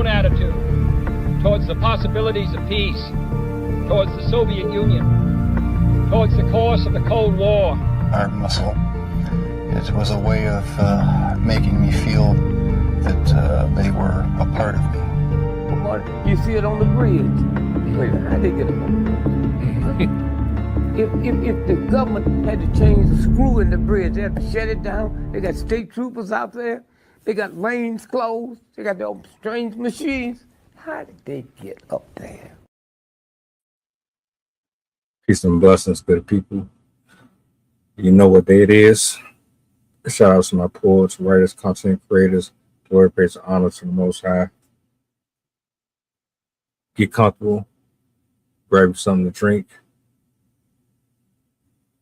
own attitude towards the possibilities of peace, towards the Soviet Union, towards the course of the Cold War. Our muscle. It was a way of making me feel that they were a part of me. You see it on the bridge. Wait, how they get it? If the government had to change the screw in the bridge, they had to shut it down. They got state troopers out there. They got lanes closed. They got their strange machines. How did they get up there? Peace and blessings, good people. You know what day it is. Shout out to my poets, writers, content creators. Glory, praise, and honor to the Most High. Get comfortable. Grab you something to drink.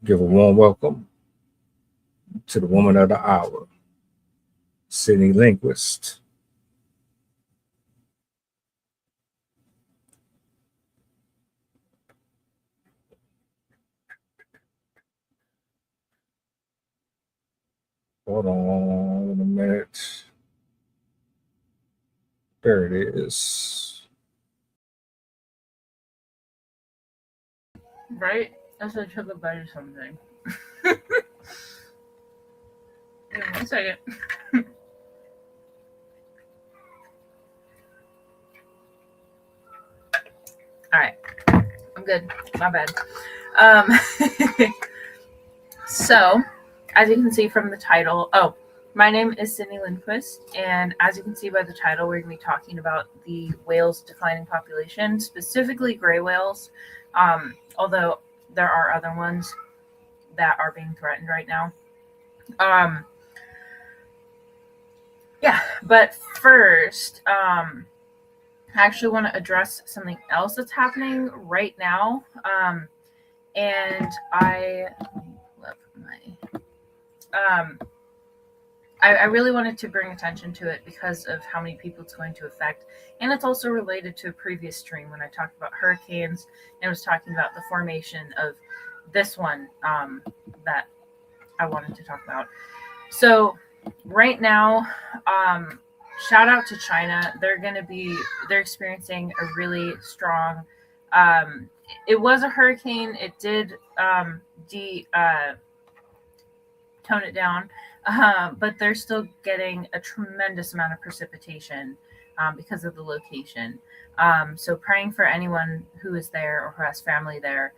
Give a warm welcome to the woman of the hour, Sydney Linguist. Hold on a minute. There it is. Right? As I took a bite of something. 1 second. Alright. I'm good. My bad. So, as you can see from the title, my name is Sydney Linguist, and as you can see by the title, we're going to be talking about the whales' declining population, specifically gray whales, although there are other ones that are being threatened right now. But first, I actually want to address something else that's happening right now. And I really wanted to bring attention to it because of how many people it's going to affect. And it's also related to a previous stream when I talked about hurricanes and was talking about the formation of this one that I wanted to talk about. So right now, shout out to China. They're experiencing a really strong, it was a hurricane. It did tone it down, but they're still getting a tremendous amount of precipitation because of the location. So praying for anyone who is there or who has family there.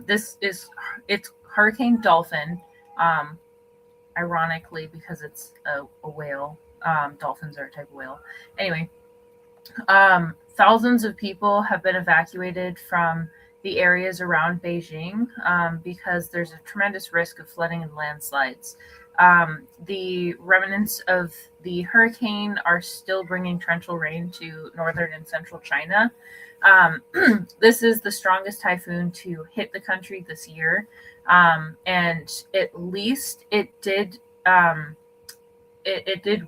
It's Hurricane Dolphin, ironically, because it's a whale. Dolphins are a type of whale. Anyway, thousands of people have been evacuated from the areas around Beijing because there's a tremendous risk of flooding and landslides. The remnants of the hurricane are still bringing torrential rain to northern and central China. This is the strongest typhoon to hit the country this year, and at least it did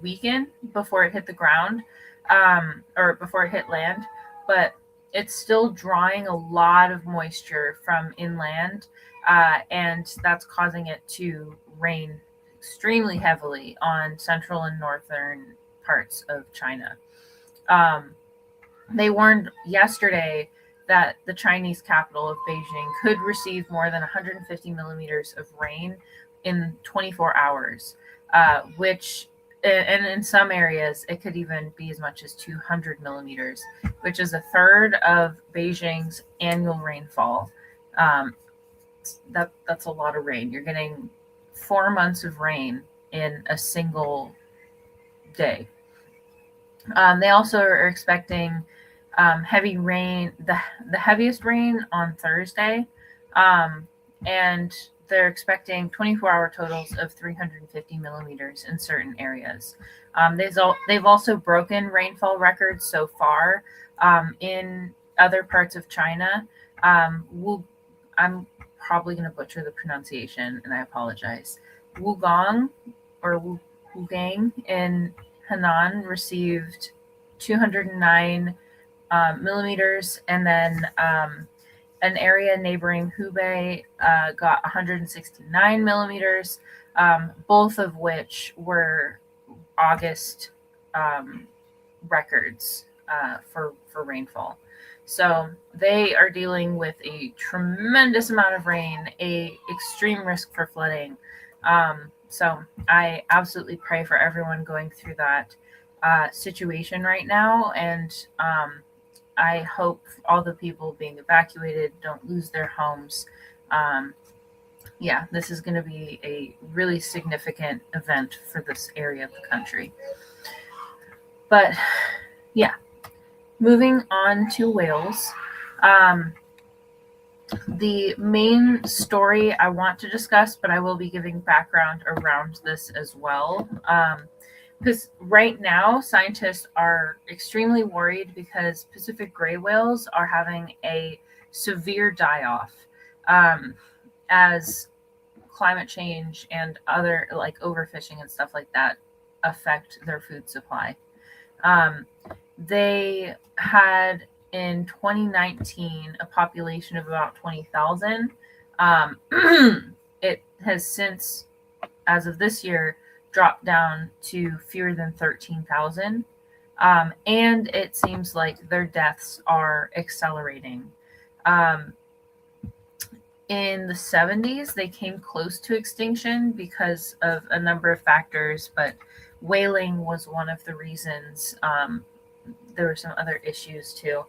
weaken before it hit the ground, or before it hit land, but it's still drawing a lot of moisture from inland, and that's causing it to rain extremely heavily on central and northern parts of China. They warned yesterday that the Chinese capital of Beijing could receive more than 150 millimeters of rain in 24 hours, which, and in some areas, it could even be as much as 200 millimeters, which is a third of Beijing's annual rainfall. That's a lot of rain. You're getting 4 months of rain in a single day. They also are expecting heavy rain, the heaviest rain on Thursday, and they're expecting 24-hour totals of 350 millimeters in certain areas. They've also broken rainfall records so far in other parts of China. I'm probably going to butcher the pronunciation, and I apologize. Wugong or Wugang in Henan received 209 millimeters, and then an area neighboring Hubei got 169 millimeters, both of which were August records. for rainfall. So they are dealing with a tremendous amount of rain, a extreme risk for flooding. So I absolutely pray for everyone going through that situation right now, and I hope all the people being evacuated don't lose their homes. Yeah, this is going to be a really significant event for this area of the country. But yeah, moving on to Wales. The main story I want to discuss, but I will be giving background around this as well. Because right now, scientists are extremely worried because Pacific gray whales are having a severe die-off as climate change and other like overfishing and stuff like that affect their food supply. They had in 2019 a population of about 20,000. It has since, as of this year, dropped down to fewer than 13,000. And it seems like their deaths are accelerating. In the 70s, they came close to extinction because of a number of factors, but whaling was one of the reasons. There were some other issues too.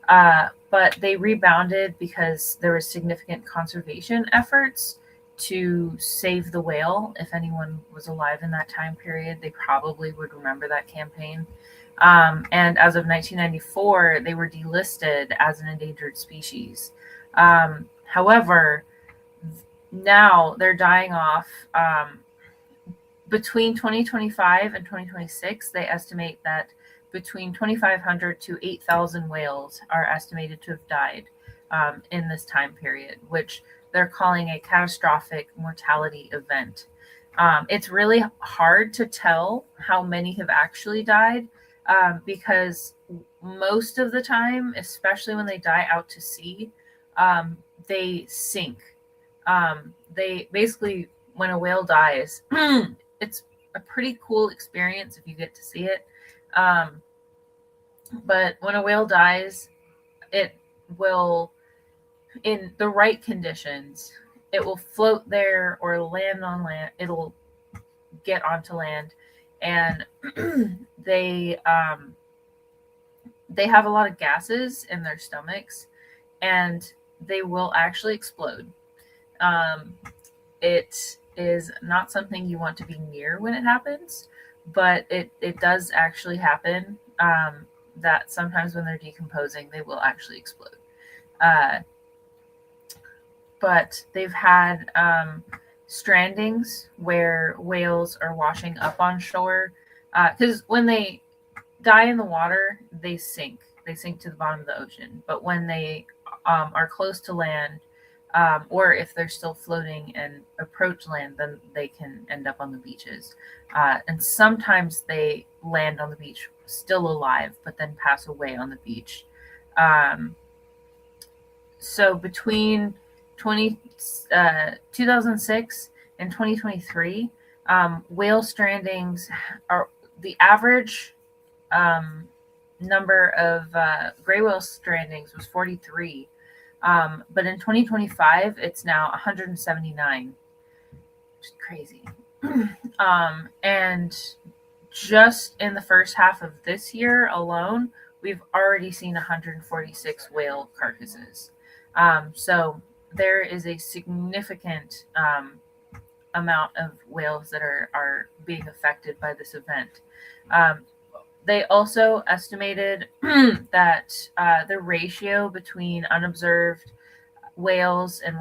But they rebounded because there was significant conservation efforts to save the whale. If anyone was alive in that time period, they probably would remember that campaign. And as of 1994, they were delisted as an endangered species. However, now they're dying off. Between 2025 and 2026, they estimate that between 2,500 to 8,000 whales are estimated to have died in this time period, which they're calling a catastrophic mortality event. It's really hard to tell how many have actually died because most of the time, especially when they die out to sea, they sink. They basically, when a whale dies, it's a pretty cool experience if you get to see it. But when a whale dies, it will, in the right conditions, it will float there or land on land. It'll get onto land, and they have a lot of gases in their stomachs, and they will actually explode. It is not something you want to be near when it happens, but it does actually happen. That sometimes when they're decomposing, they will actually explode. But they've had strandings where whales are washing up on shore. Because when they die in the water, they sink. They sink to the bottom of the ocean. But when they are close to land, or if they're still floating and approach land, then they can end up on the beaches. And sometimes they land on the beach still alive, but then pass away on the beach. So between 2006 and 2023, whale strandings are the average number of gray whale strandings was 43. But in 2025, it's now 179, which is crazy. And just in the first half of this year alone, we've already seen 146 whale carcasses. So there is a significant amount of whales that are being affected by this event. They also estimated that the ratio between unobserved whales and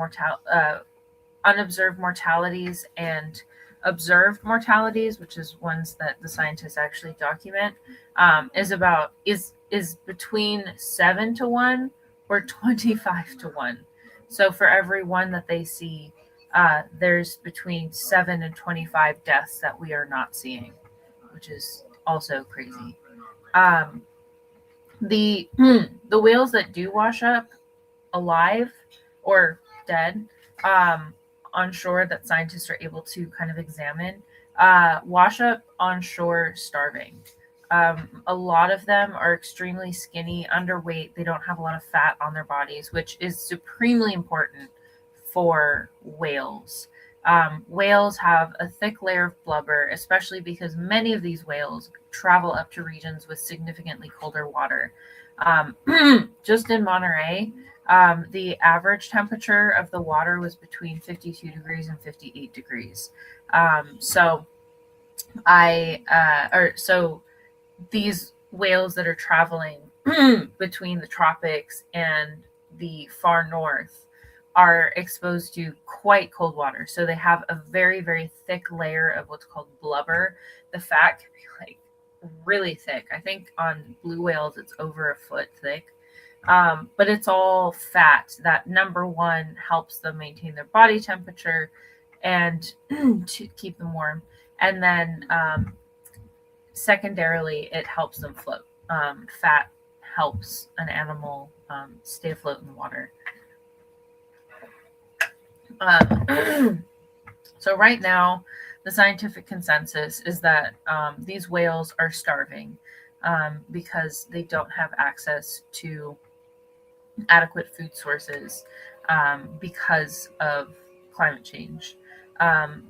unobserved mortalities and observed mortalities, which is ones that the scientists actually document, is between 7 to 1 or 25 to 1. So for every one that they see, there's between 7 and 25 deaths that we are not seeing, which is also crazy. The whales that do wash up alive or dead on shore that scientists are able to kind of examine wash up on shore starving. A lot of them are extremely skinny, underweight. They don't have a lot of fat on their bodies, which is supremely important for whales. Whales have a thick layer of blubber, especially because many of these whales travel up to regions with significantly colder water. Just in Monterey, the average temperature of the water was between 52 degrees and 58 degrees. So these whales that are traveling between the tropics and the far north are exposed to quite cold water. So they have a very, very thick layer of what's called blubber. The fat can be like really thick. I think on blue whales, it's over a foot thick. But it's all fat that, number one, helps them maintain their body temperature and to keep them warm. And then secondarily, it helps them float. Fat helps an animal stay afloat in the water. So right now, the scientific consensus is that these whales are starving because they don't have access to adequate food sources because of climate change.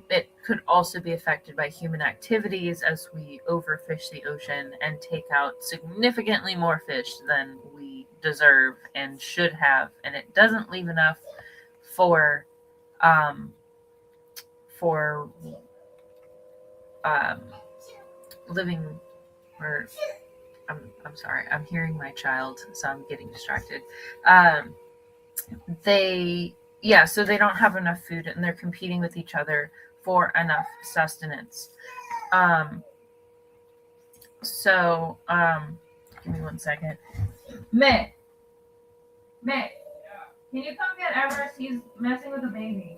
It could also be affected by human activities as we overfish the ocean and take out significantly more fish than we deserve and should have, and it doesn't leave enough for living. Or I'm sorry, I'm hearing my child, so I'm getting distracted. So they don't have enough food, and they're competing with each other for enough sustenance. Give me 1 second. Mick, can you come get Everest? He's messing with a baby.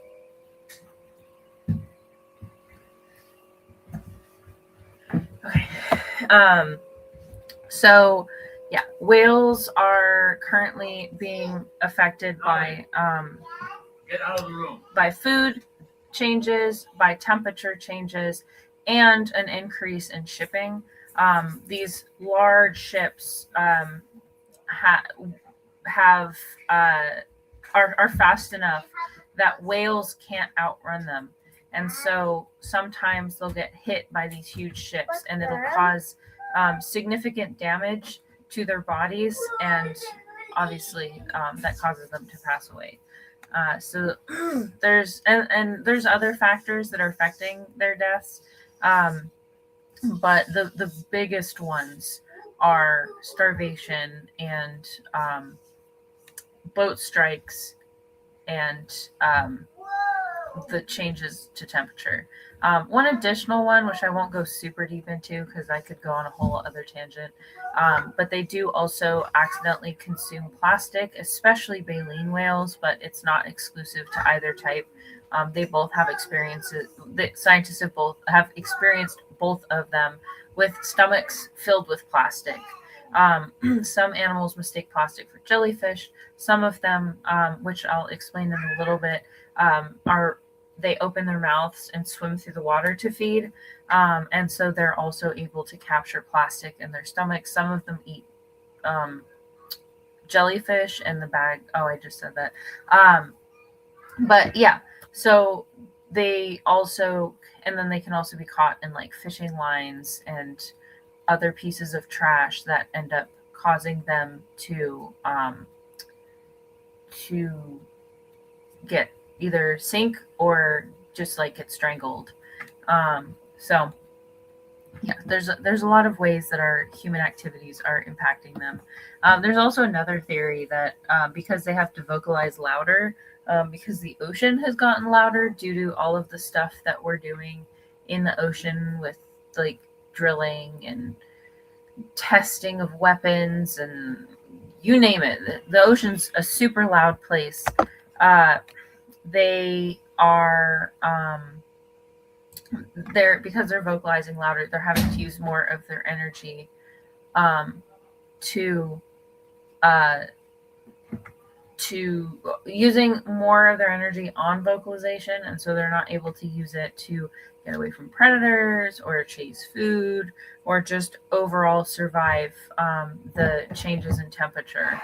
Okay. Whales are currently being affected by Get out of the room. by food changes, by temperature changes, and an increase in shipping. These large ships are fast enough that whales can't outrun them. And so sometimes they'll get hit by these huge ships, and it'll cause significant damage to their bodies, and obviously that causes them to pass away. So there's other factors that are affecting their deaths, but the biggest ones are starvation and boat strikes and the changes to temperature. One additional one, which I won't go super deep into because I could go on a whole other tangent, but they do also accidentally consume plastic, especially baleen whales, but it's not exclusive to either type. They both have experiences. The scientists have experienced both of them with stomachs filled with plastic. Some animals mistake plastic for jellyfish. Some of them, which I'll explain in a little bit, they open their mouths and swim through the water to feed. And so they're also able to capture plastic in their stomachs. Some of them eat jellyfish in the bag. Oh, I just said that. But yeah, so they also, and then they can also be caught in like fishing lines and other pieces of trash that end up causing them to get either sink or just like get strangled. So yeah, there's a lot of ways that our human activities are impacting them. There's also another theory that because they have to vocalize louder, because the ocean has gotten louder due to all of the stuff that we're doing in the ocean with like drilling and testing of weapons and you name it. The ocean's a super loud place. They are because they're vocalizing louder, they're having to use more of their energy to using more of their energy on vocalization, and so they're not able to use it to get away from predators or chase food or just overall survive the changes in temperature.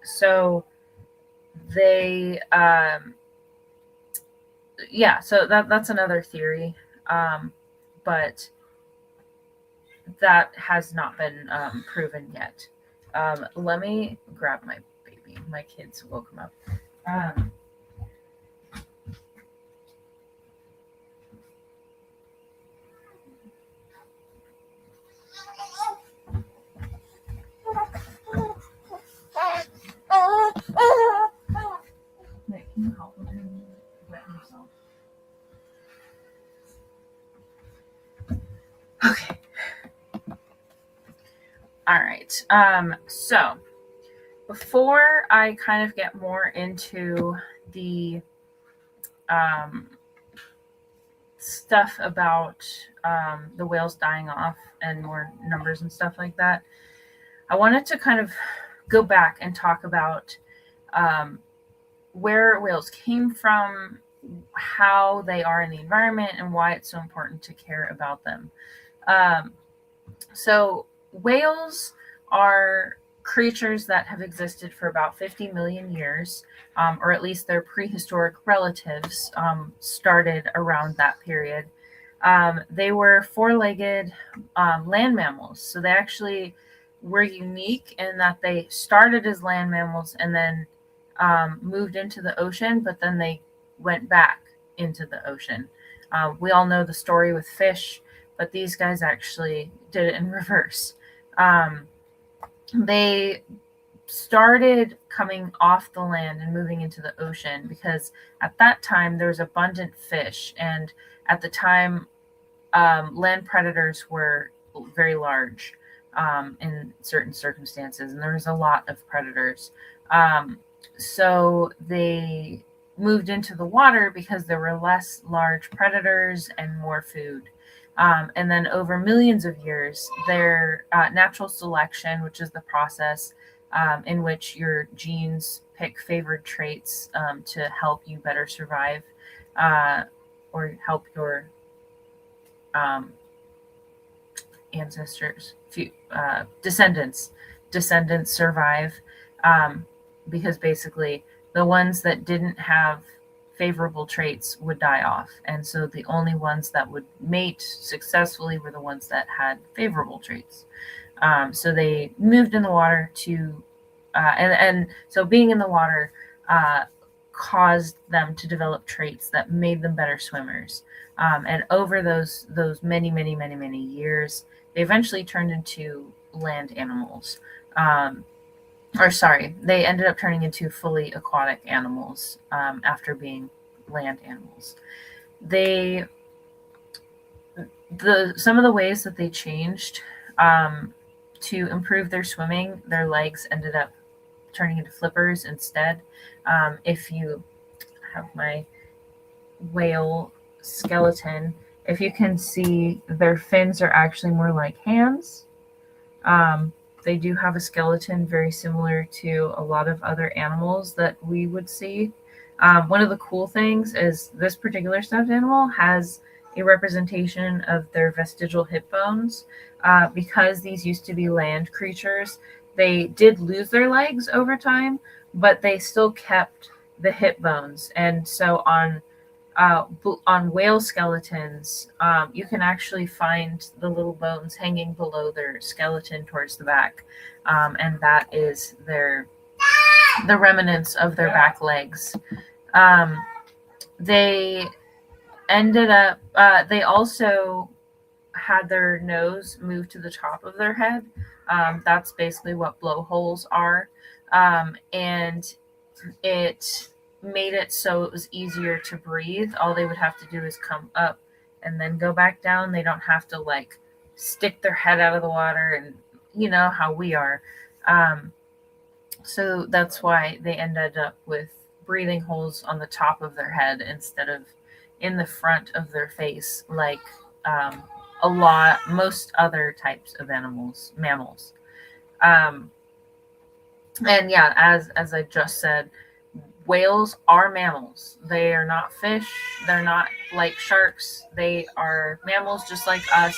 So they so that's another theory, but that has not been proven yet. Let me grab my baby. My kids woke him up. Nick, can you help him wet himself? Okay. All right. So before I kind of get more into the stuff about the whales dying off and more numbers and stuff like that, I wanted to kind of go back and talk about where whales came from, how they are in the environment, and why it's so important to care about them. So whales are creatures that have existed for about 50 million years, or at least their prehistoric relatives started around that period. They were four-legged land mammals, so they actually were unique in that they started as land mammals and then moved into the ocean, but then they went back into the ocean. We all know the story with fish, but these guys actually did it in reverse. They started coming off the land and moving into the ocean because at that time there was abundant fish, and at the time land predators were very large in certain circumstances, and there was a lot of predators. So they moved into the water because there were less large predators and more food. And then over millions of years, their natural selection, which is the process in which your genes pick favored traits to help you better survive or help your ancestors, descendants survive, because basically the ones that didn't have favorable traits would die off, and so the only ones that would mate successfully were the ones that had favorable traits. So they moved in the water to and so being in the water caused them to develop traits that made them better swimmers, and over those many years they eventually turned into land animals. They ended up turning into fully aquatic animals after being land animals. Some of the ways that they changed to improve their swimming, their legs ended up turning into flippers instead. If you have my whale skeleton, if you can see, their fins are actually more like hands. They do have a skeleton very similar to a lot of other animals that we would see. One of the cool things is this particular stuffed animal has a representation of their vestigial hip bones. Because these used to be land creatures, they did lose their legs over time, but they still kept the hip bones. And so on whale skeletons, you can actually find the little bones hanging below their skeleton towards the back, and that is the remnants of their back legs. They ended up. They also had their nose moved to the top of their head. That's basically what blowholes are, and it made it so it was easier to breathe. All they would have to do is come up and then go back down. They don't have to like stick their head out of the water, and you know how we are. So that's why they ended up with breathing holes on the top of their head instead of in the front of their face, like most other types of mammals. And yeah, as I just said, whales are mammals. They are not fish. They're not like sharks. They are mammals just like us.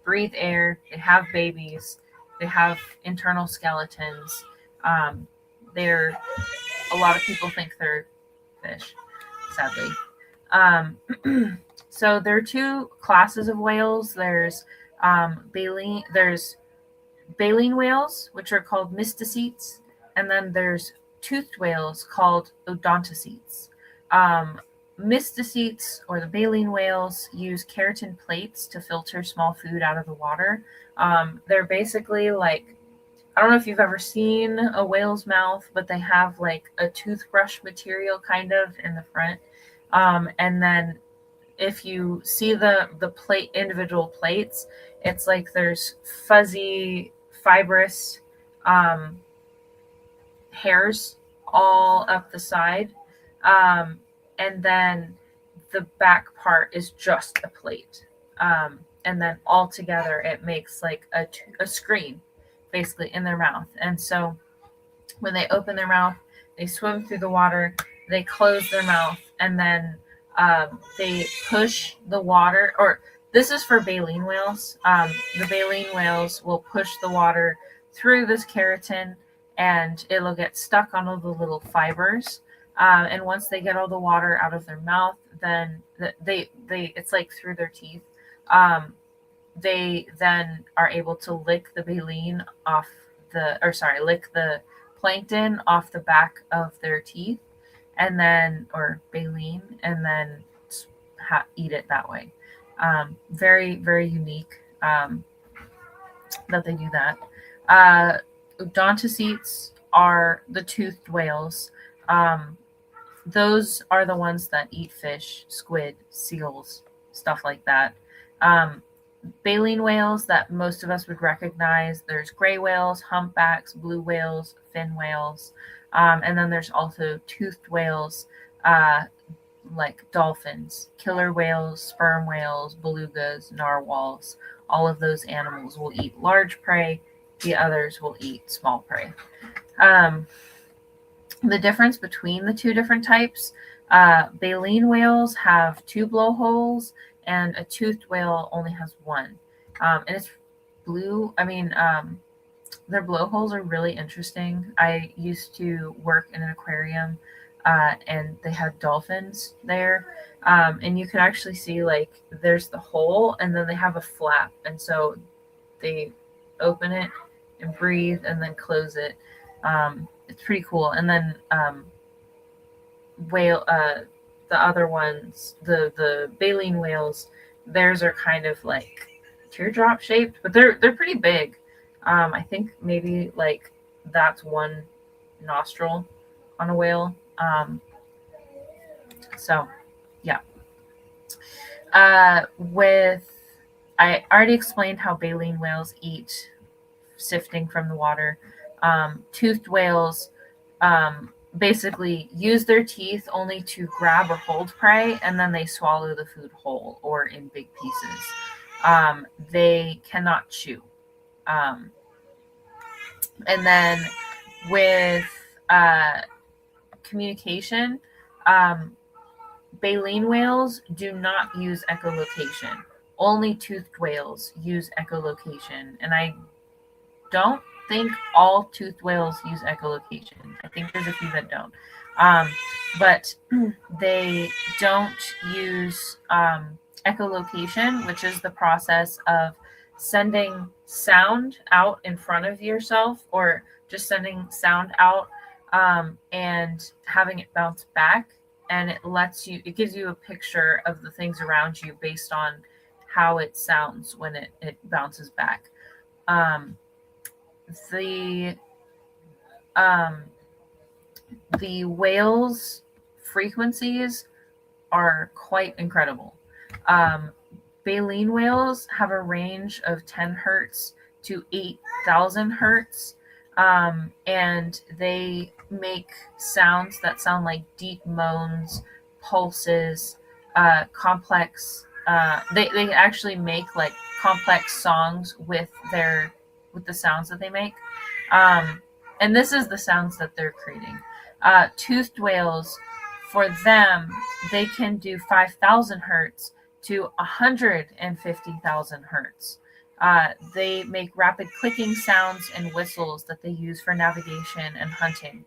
Breathe air. They have babies. They have internal skeletons. They're a lot of people think they're fish, sadly. Um, so there are two classes of whales. There's baleen. There's baleen whales, which are called mysticetes, and then there's toothed whales called odontocetes. Um, Mysticetes, or the baleen whales, use keratin plates to filter small food out of the water. They're basically like, I don't know if you've ever seen a whale's mouth, but they have like a toothbrush material kind of in the front. And then if you see the plate individual plates, it's like there's fuzzy fibrous hairs all up the side, and then the back part is just a plate, and then all together it makes like a screen basically in their mouth. And so when they open their mouth, they swim through the water, they close their mouth, and then they push the water. Or this is for baleen whales. The baleen whales will push the water through this keratin, and it'll get stuck on all the little fibers. And once they get all the water out of their mouth, then they it's like through their teeth. They then are able to lick the baleen off lick the plankton off the back of their teeth, and then, or baleen, and then eat it that way. Very, very unique that they do that. Odontocetes are the toothed whales. Those are the ones that eat fish, squid, seals, stuff like that. Baleen whales that most of us would recognize, there's gray whales, humpbacks, blue whales, fin whales, and then there's also toothed whales like dolphins, killer whales, sperm whales, belugas, narwhals. All of those animals will eat large prey. The others will eat small prey. The difference between the two different types, baleen whales have 2 blowholes, and a toothed whale only has 1. And it's blue. I mean, their blowholes are really interesting. I used to work in an aquarium, and they had dolphins there. And you can actually see, like, there's the hole, and then they have a flap. And so they open it and breathe and then close it. It's pretty cool. And then the other ones, the baleen whales, theirs are kind of like teardrop shaped, but they're pretty big. I think maybe like that's 1 nostril on a whale. So yeah. I already explained how baleen whales eat sifting from the water. Toothed whales basically use their teeth only to grab or hold prey, and then they swallow the food whole or in big pieces. They cannot chew. And then with communication, baleen whales do not use echolocation. Only toothed whales use echolocation, and I don't think all toothed whales use echolocation. I think there's a few that don't. But they don't use echolocation, which is the process of sending sound out in front of yourself, or just sending sound out and having it bounce back. And it gives you a picture of the things around you based on how it sounds when it bounces back. The whales' frequencies are quite incredible. Baleen whales have a range of 10 hertz to 8,000 hertz, and they make sounds that sound like deep moans, pulses, complex. They actually make like complex songs with the sounds that they make. And and this is the sounds that they're creating. Toothed whales, for them, they can do 5,000 hertz to 150,000 hertz. They make rapid clicking sounds and whistles that they use for navigation and hunting.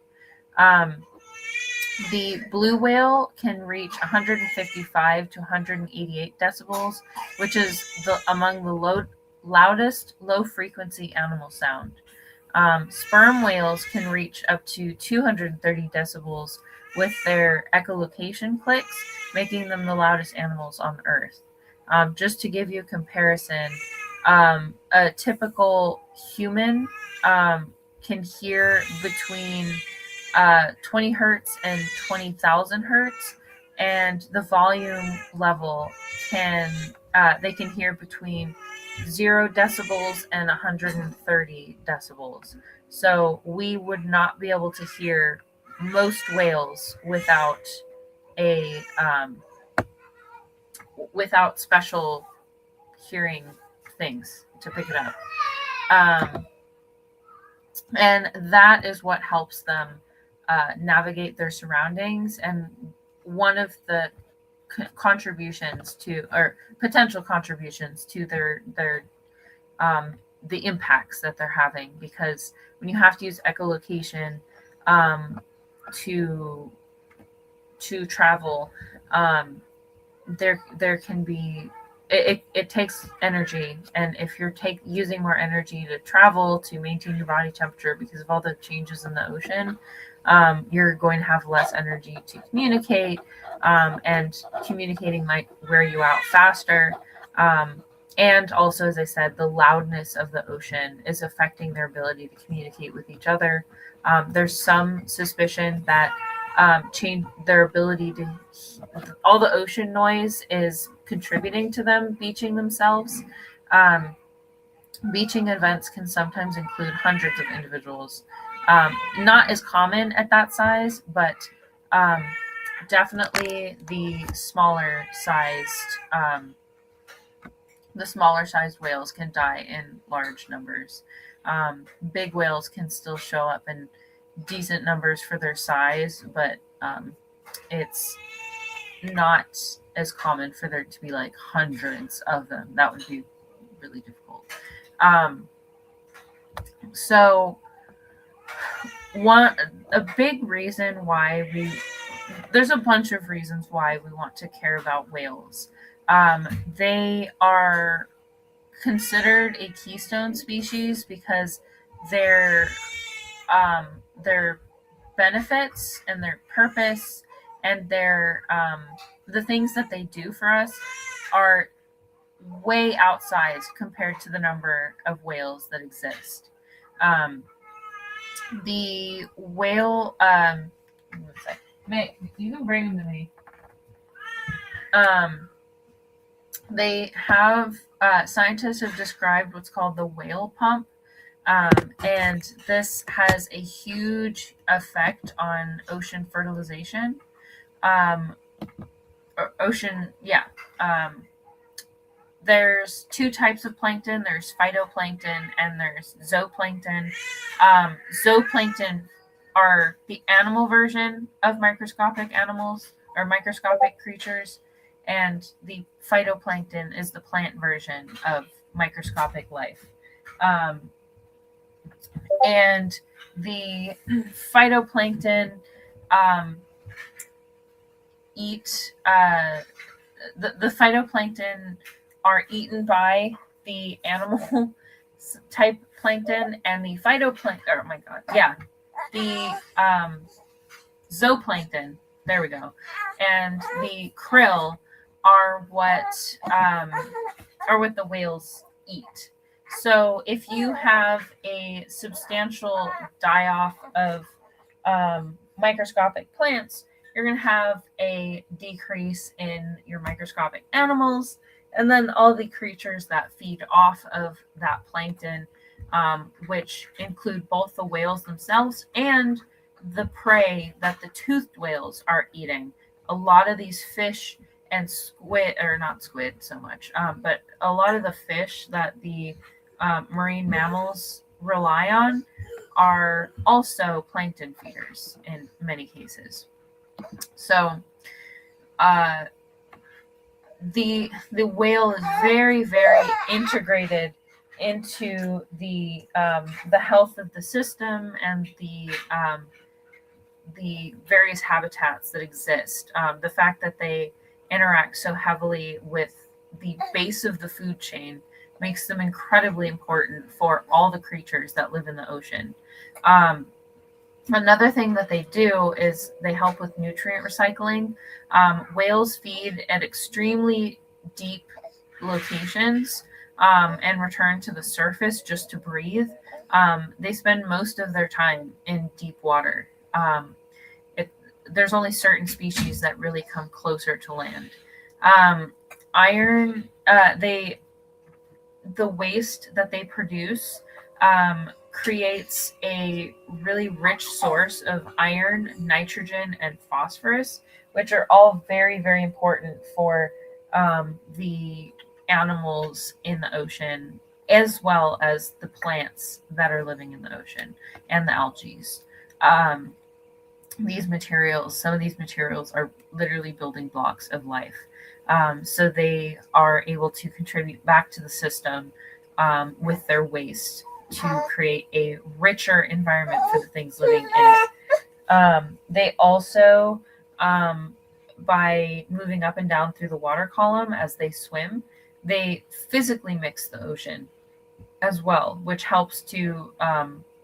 The blue whale can reach 155 to 188 decibels, which is among the loudest low-frequency animal sound. Sperm whales can reach up to 230 decibels with their echolocation clicks, making them the loudest animals on Earth. Just to give you a comparison, a typical human can hear between 20 hertz and 20,000 hertz, and the volume level they can hear between 0 decibels and 130 decibels. So we would not be able to hear most whales without without special hearing things to pick it up. And that is what helps them navigate their surroundings. And one of the contributions to, or potential contributions to their the impacts that they're having, because when you have to use echolocation to travel, there can be it takes energy, and if you're using more energy to travel to maintain your body temperature because of all the changes in the ocean, you're going to have less energy to communicate, and communicating might wear you out faster. And also, as I said, the loudness of the ocean is affecting their ability to communicate with each other. There's some suspicion that change their ability to all the ocean noise is contributing to them beaching themselves. Beaching events can sometimes include hundreds of individuals. Not as common at that size, but definitely the smaller sized whales can die in large numbers. Big whales can still show up in decent numbers for their size, but it's not as common for there to be like hundreds of them. That would be really difficult. So a big reason why there's a bunch of reasons why we want to care about whales. They are considered a keystone species because their benefits and their purpose and their the things that they do for us are way outsized compared to the number of whales that exist. The whale, May, you can bring them to me. They have scientists have described what's called the whale pump, and this has a huge effect on ocean fertilization. There's two types of plankton. There's phytoplankton and there's zooplankton. Zooplankton are the animal version of microscopic animals or microscopic creatures, and the phytoplankton is the plant version of microscopic life. And the phytoplankton eat the phytoplankton are eaten by the animal type plankton, and the the zooplankton, there we go, and the krill are what the whales eat. So if you have a substantial die-off of microscopic plants, you're going to have a decrease in your microscopic animals, and then all the creatures that feed off of that plankton, which include both the whales themselves and the prey that the toothed whales are eating. A lot of these fish and squid, or not squid so much, but a lot of the fish that the marine mammals rely on are also plankton feeders in many cases. So the whale is very, very integrated into the health of the system and the various habitats that exist. The fact that they interact so heavily with the base of the food chain makes them incredibly important for all the creatures that live in the ocean. Another thing that they do is they help with nutrient recycling. Whales feed at extremely deep locations and return to the surface just to breathe. They spend most of their time in deep water. There's only certain species that really come closer to land. The waste that they produce creates a really rich source of iron, nitrogen, and phosphorus, which are all very, very important for the animals in the ocean, as well as the plants that are living in the ocean and the algae. Some of these materials are literally building blocks of life. So they are able to contribute back to the system with their waste to create a richer environment for the things living in it. They also, by moving up and down through the water column as they swim, they physically mix the ocean as well, which helps to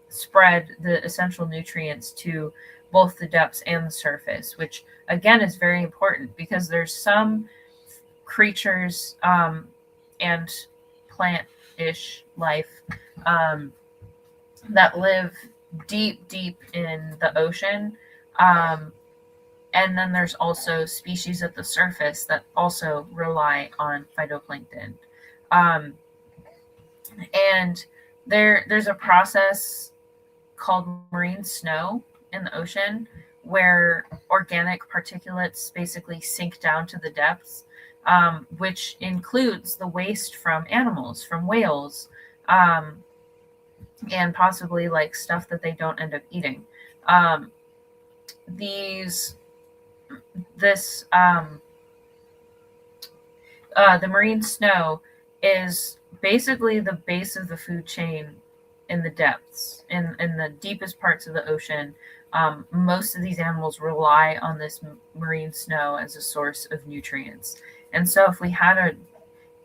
spread the essential nutrients to both the depths and the surface, which again is very important because there's some creatures and plant-ish life that live deep, deep in the ocean. And then there's also species at the surface that also rely on phytoplankton. And there's a process called marine snow in the ocean where organic particulates basically sink down to the depths, which includes the waste from animals, from whales, and possibly like stuff that they don't end up eating. The marine snow is basically the base of the food chain in the depths, in the deepest parts of the ocean. Most of these animals rely on this marine snow as a source of nutrients. And so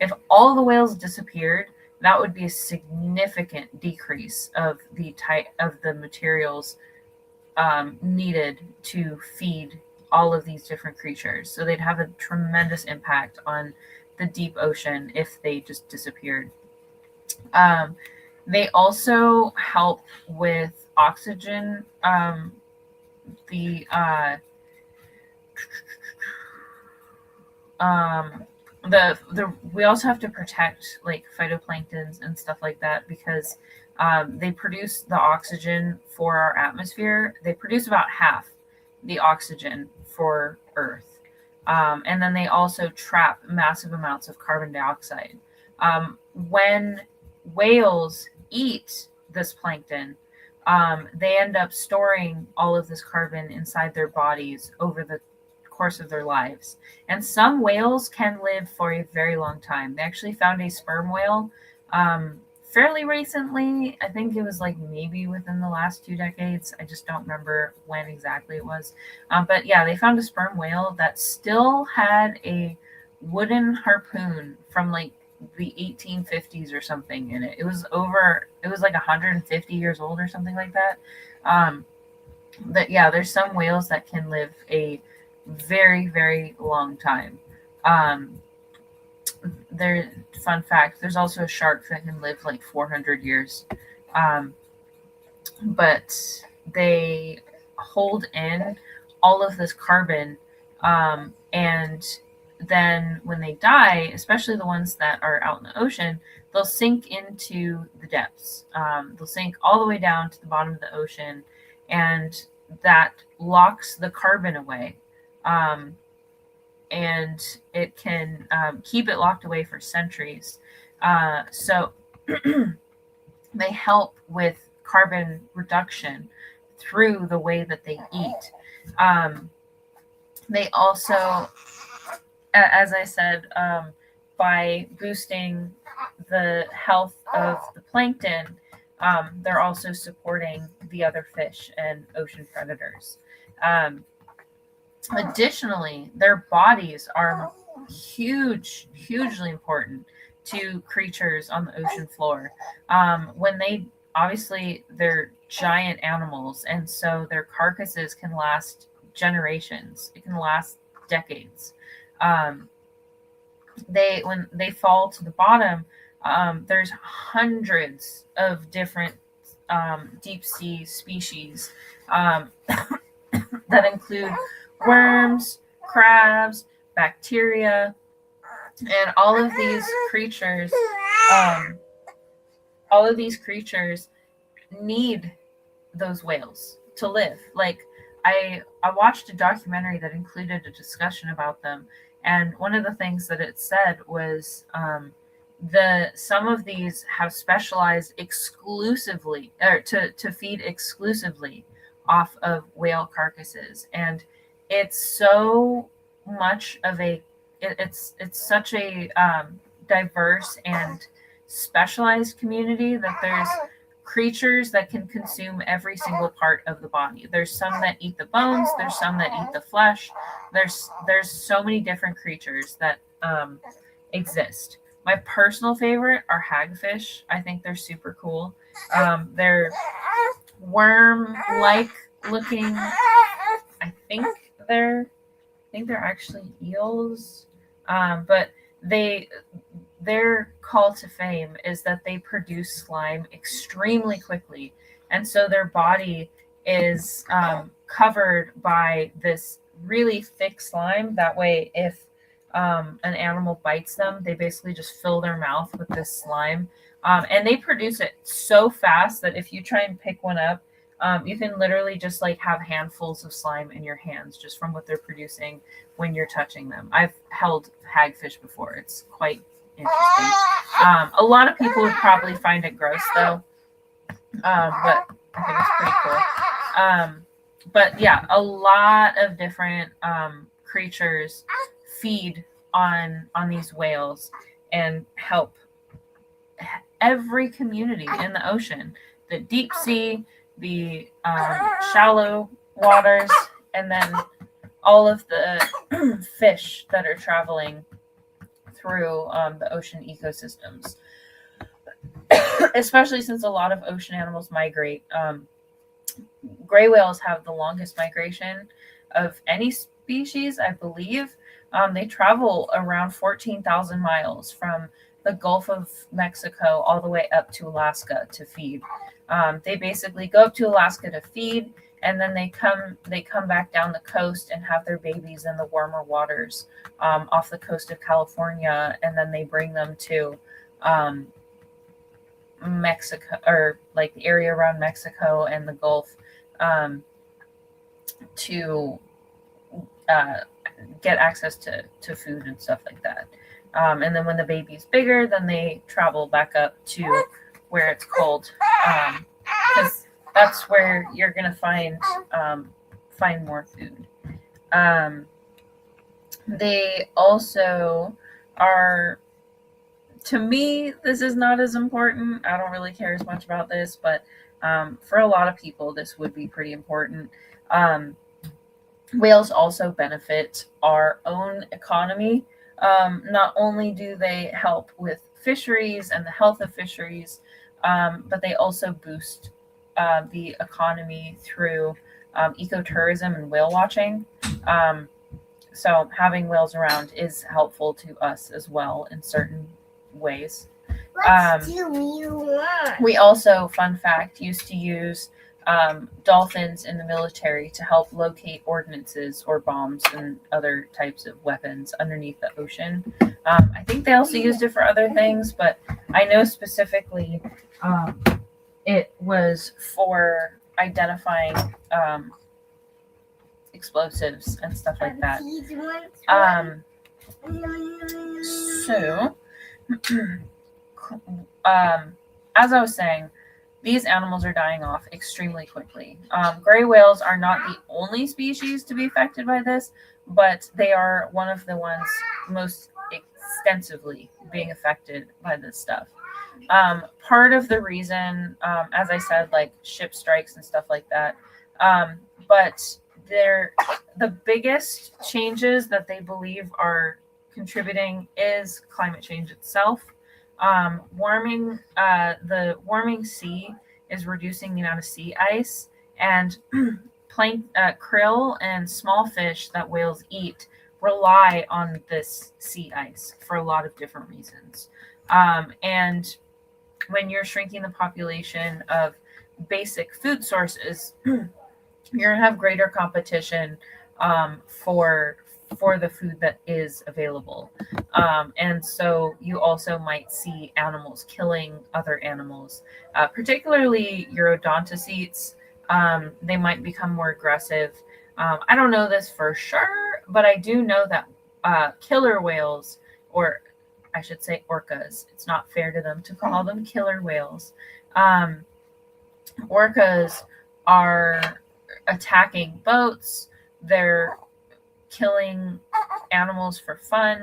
if all the whales disappeared, that would be a significant decrease of the type of the materials needed to feed all of these different creatures. So they'd have a tremendous impact on the deep ocean if they just disappeared. They also help with oxygen. We also have to protect like phytoplanktons and stuff like that because they produce the oxygen for our atmosphere. They produce about half the oxygen for Earth. And then they also trap massive amounts of carbon dioxide. When whales eat this plankton, they end up storing all of this carbon inside their bodies over the course of their lives. And some whales can live for a very long time. They actually found a sperm whale fairly recently. I think it was like maybe within the last 2 decades. I just don't remember when exactly it was. But yeah, they found a sperm whale that still had a wooden harpoon from like the 1850s or something in it. It was like 150 years old or something like that. But yeah, there's some whales that can live a very, very long time. Fun fact, there's also a shark that can live like 400 years. But they hold in all of this carbon, and then when they die, especially the ones that are out in the ocean, they'll sink into the depths. They'll sink all the way down to the bottom of the ocean, and that locks the carbon away. And it can keep it locked away for centuries. So they help with carbon reduction through the way that they eat. They also, as I said, by boosting the health of the plankton, they're also supporting the other fish and ocean predators. Additionally, their bodies are hugely important to creatures on the ocean floor. When they, obviously, they're giant animals, and so their carcasses can last generations. It can last decades. When they fall to the bottom, there's hundreds of different deep sea species that include worms, crabs, bacteria, and all of these creatures need those whales to live. Like, I watched a documentary that included a discussion about them, and one of the things that it said was some of these have specialized exclusively or to feed exclusively off of whale carcasses, and it's so much of it's such a diverse and specialized community that there's creatures that can consume every single part of the body. There's some that eat the bones, there's some that eat the flesh. There's so many different creatures that exist. My personal favorite are hagfish. I think they're super cool. They're worm-like looking. I think they're actually eels. But their call to fame is that they produce slime extremely quickly, and so their body is covered by this really thick slime. That way, if an animal bites them, they basically just fill their mouth with this slime, and they produce it so fast that if you try and pick one up, you can literally just like have handfuls of slime in your hands just from what they're producing when you're touching them. I've held hagfish before. It's quite interesting. A lot of people would probably find it gross though, but I think it's pretty cool. But yeah, a lot of different creatures feed on these whales and help every community in the ocean, the deep sea, the shallow waters, and then all of the fish that are traveling through the ocean ecosystems. Especially since a lot of ocean animals migrate. Gray whales have the longest migration of any species, I believe. They travel around 14,000 miles from the Gulf of Mexico all the way up to Alaska to feed. They basically go up to Alaska to feed, and then they come back down the coast and have their babies in the warmer waters off the coast of California, and then they bring them to Mexico, or like the area around Mexico and the Gulf, to get access to food and stuff like that. And then when the baby's bigger, then they travel back up to where it's cold, because that's where you're gonna find more food. They also are, to me, this is not as important. I don't really care as much about this, but for a lot of people, this would be pretty important. Whales also benefit our own economy. Not only do they help with fisheries and the health of fisheries, but they also boost the economy through ecotourism and whale watching. So having whales around is helpful to us as well in certain ways. What do you want? We also, fun fact, used to use dolphins in the military to help locate ordnances or bombs and other types of weapons underneath the ocean. I think they also used it for other things, but I know specifically it was for identifying explosives and stuff like that. So, as I was saying, these animals are dying off extremely quickly. Gray whales are not the only species to be affected by this, but they are one of the ones most extensively being affected by this stuff. Part of the reason, as I said, like ship strikes and stuff like that, but the biggest changes that they believe are contributing is climate change itself. The warming sea is reducing the amount of sea ice, and krill and small fish that whales eat rely on this sea ice for a lot of different reasons. And when you're shrinking the population of basic food sources, you're going to have greater competition for the food that is available. And so you also might see animals killing other animals, particularly Eurodontocetes. They might become more aggressive. I don't know this for sure, but I do know that killer whales, or I should say orcas, it's not fair to them to call them killer whales. Orcas are attacking boats. They're killing animals for fun.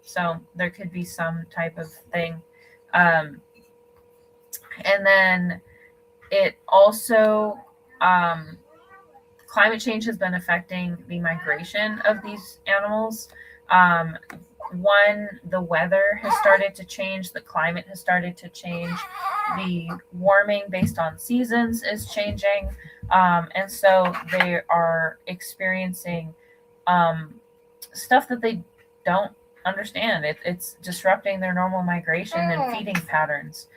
So there could be some type of thing. And then it also, climate change has been affecting the migration of these animals. The weather has started to change, the climate has started to change, the warming based on seasons is changing, and so they are experiencing stuff that they don't understand. It's disrupting their normal migration and feeding patterns.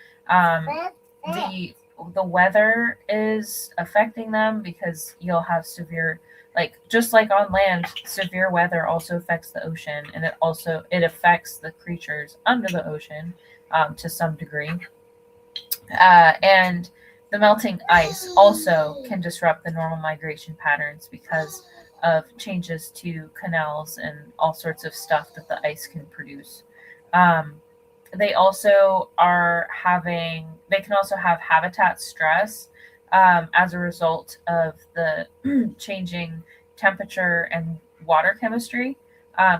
The weather is affecting them because you'll have severe, like just like on land, severe weather also affects the ocean, and it affects the creatures under the ocean to some degree. And the melting ice also can disrupt the normal migration patterns because of changes to canals and all sorts of stuff that the ice can produce. They also can also have habitat stress as a result of the changing temperature and water chemistry,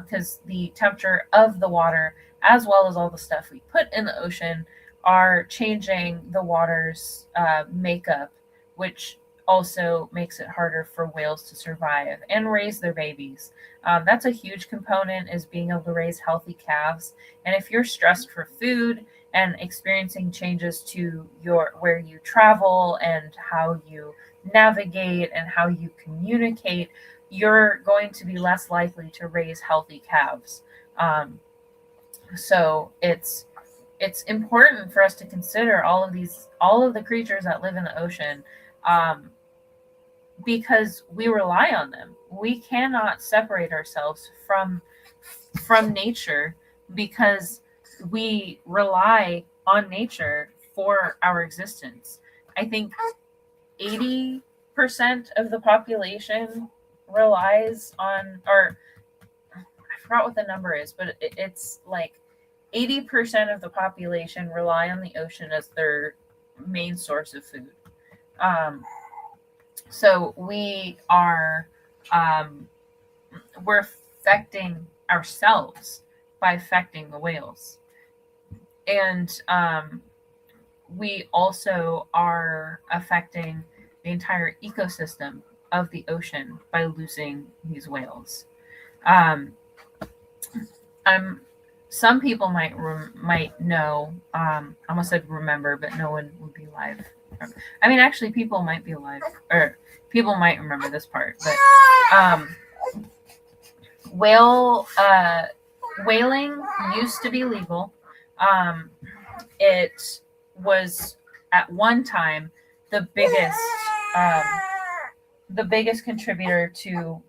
because the temperature of the water, as well as all the stuff we put in the ocean, are changing the water's makeup, which also makes it harder for whales to survive and raise their babies. That's a huge component, is being able to raise healthy calves. And if you're stressed for food and experiencing changes to where you travel and how you navigate and how you communicate, you're going to be less likely to raise healthy calves. So it's important for us to consider all of the creatures that live in the ocean, because we rely on them. We cannot separate ourselves from nature because we rely on nature for our existence. I think 80% of the population relies on, or I forgot what the number is, but it's like 80% of the population rely on the ocean as their main source of food. So we are, we're affecting ourselves by affecting the whales. And we also are affecting the entire ecosystem of the ocean by losing these whales. Some people might know, I almost said remember, but no one would be alive. I mean, actually, people might be alive, or people might remember this part, but whaling used to be legal. It was at one time the biggest contributor to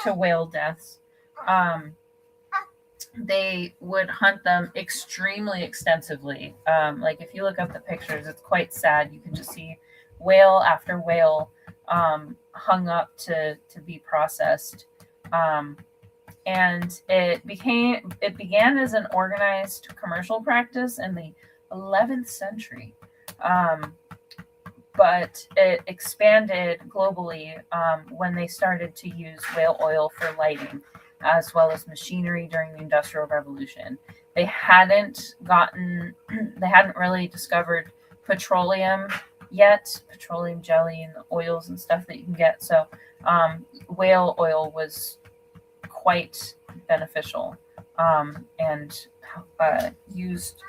whale deaths. They would hunt them extremely extensively. Like if you look up the pictures, it's quite sad. You can just see whale after whale hung up to be processed. And it began as an organized commercial practice in the 11th century. but it expanded globally when they started to use whale oil for lighting, as well as machinery during the Industrial Revolution. They hadn't really discovered petroleum yet, petroleum jelly and the oils and stuff that you can get. So whale oil was quite beneficial and used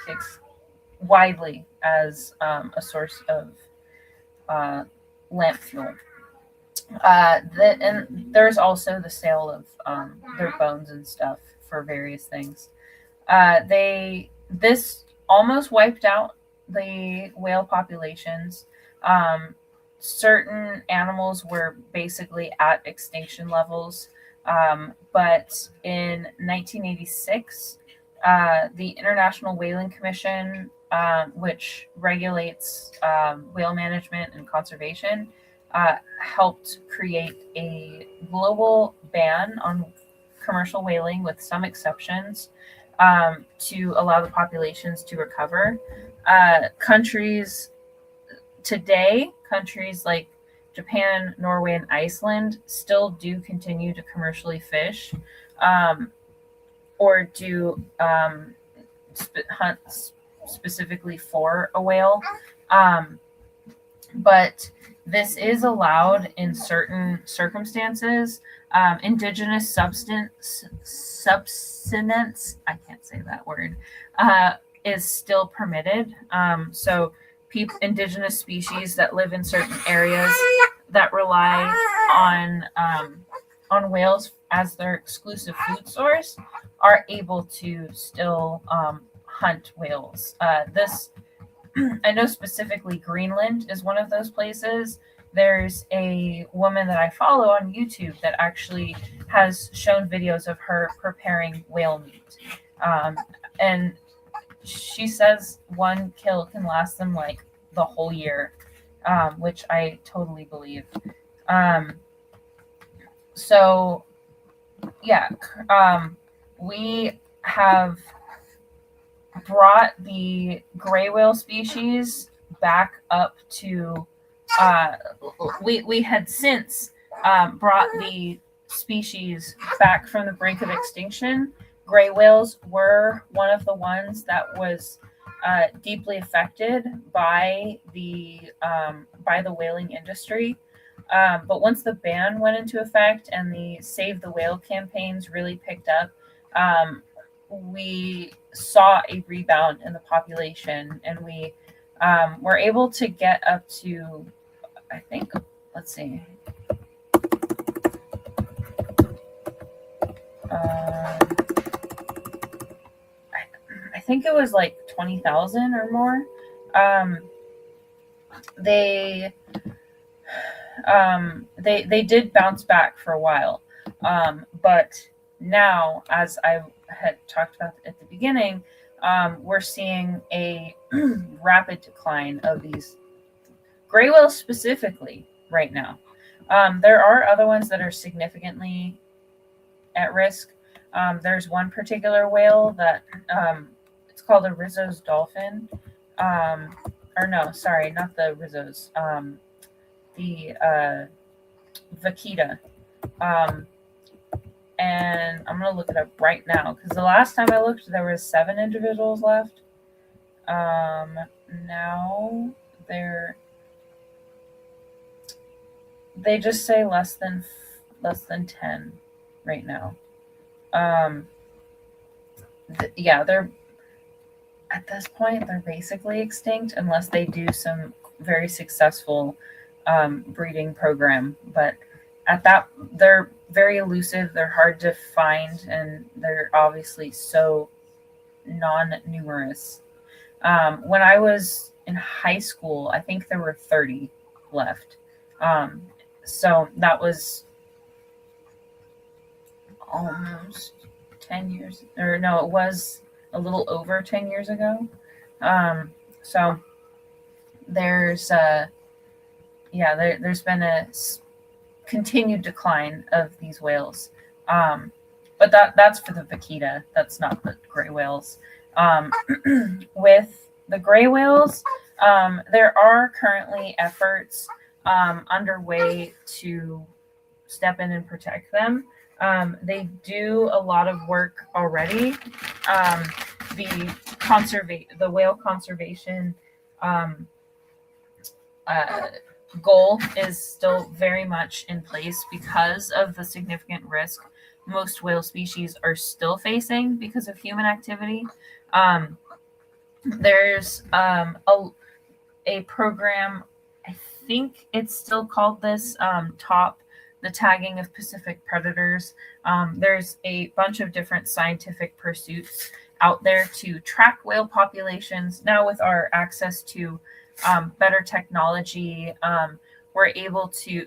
widely as a source of lamp fuel. And there's also the sale of their bones and stuff for various things. This almost wiped out the whale populations. Certain animals were basically at extinction levels, but in 1986, the International Whaling Commission, which regulates whale management and conservation, helped create a global ban on commercial whaling with some exceptions to allow the populations to recover. Countries like Japan, Norway, and Iceland still do continue to commercially fish or do hunt specifically for a whale. But this is allowed in certain circumstances. Indigenous subsistence, I can't say that word, is still permitted. So indigenous species that live in certain areas that rely on whales as their exclusive food source are able to still hunt whales. I know specifically Greenland is one of those places. There's a woman that I follow on YouTube that actually has shown videos of her preparing whale meat. And she says one kill can last them like the whole year, which I totally believe. So, yeah, we have brought the gray whale species back up to we had since brought the species back from the brink of extinction. Gray whales were one of the ones that was deeply affected by the whaling industry. But once the ban went into effect and the Save the Whale campaigns really picked up, we saw a rebound in the population, and we were able to get up to, I think, let's see. I think it was like 20,000 or more. They did bounce back for a while, but now, as I had talked about at the beginning, we're seeing a rapid decline of these gray whales specifically right now. There are other ones that are significantly at risk. There's one particular whale that it's called a Rizzo's dolphin. Or no, sorry, not the Rizzo's. The vaquita. And I'm going to look it up right now, because the last time I looked, there was 7 individuals left. Now they just say less than 10 right now. They're at this point, they're basically extinct unless they do some very successful breeding program. But at that, they're very elusive, they're hard to find, and they're obviously so non-numerous. When I was in high school, I think there were 30 left. So that was almost 10 years, or no, it was a little over 10 years ago. So there's there's been a continued decline of these whales. But that's for the vaquita. That's not the gray whales. With the gray whales, There are currently efforts underway to step in and protect them. They do a lot of work already. The whale conservation um, uh, goal is still very much in place because of the significant risk most whale species are still facing because of human activity. There's a program, I think it's still called this, the tagging of Pacific predators. There's a bunch of different scientific pursuits out there to track whale populations. Now, with our access to better technology, we're able to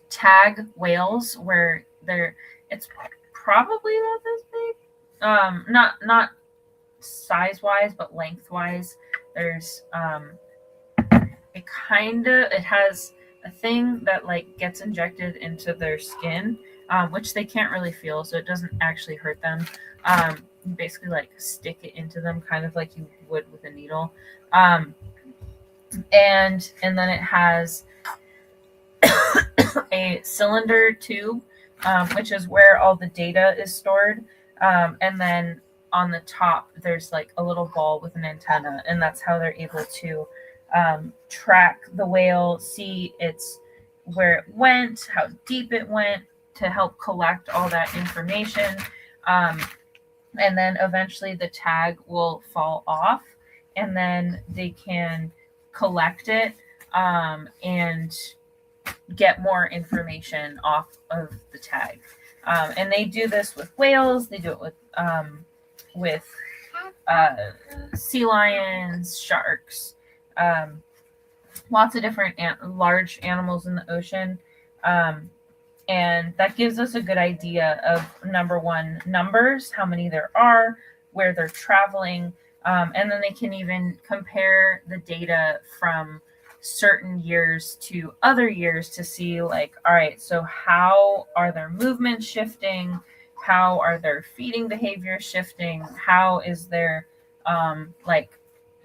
tag whales where it's probably not this big. Not size wise, but length wise. There's it has a thing that like gets injected into their skin, which they can't really feel, so it doesn't actually hurt them. You basically like stick it into them, kind of like you would with a needle, and then it has a cylinder tube, which is where all the data is stored, and then on the top there's like a little ball with an antenna, and that's how they're able to track the whale, see where it went, how deep it went, to help collect all that information. And then eventually the tag will fall off, and then they can collect it and get more information off of the tag. And they do this with whales. They do it with sea lions, sharks, lots of different large animals in the ocean. And that gives us a good idea of, number one, numbers, how many there are, where they're traveling. And then they can even compare the data from certain years to other years to see, like, all right, so how are their movements shifting? How are their feeding behavior shifting? How is their like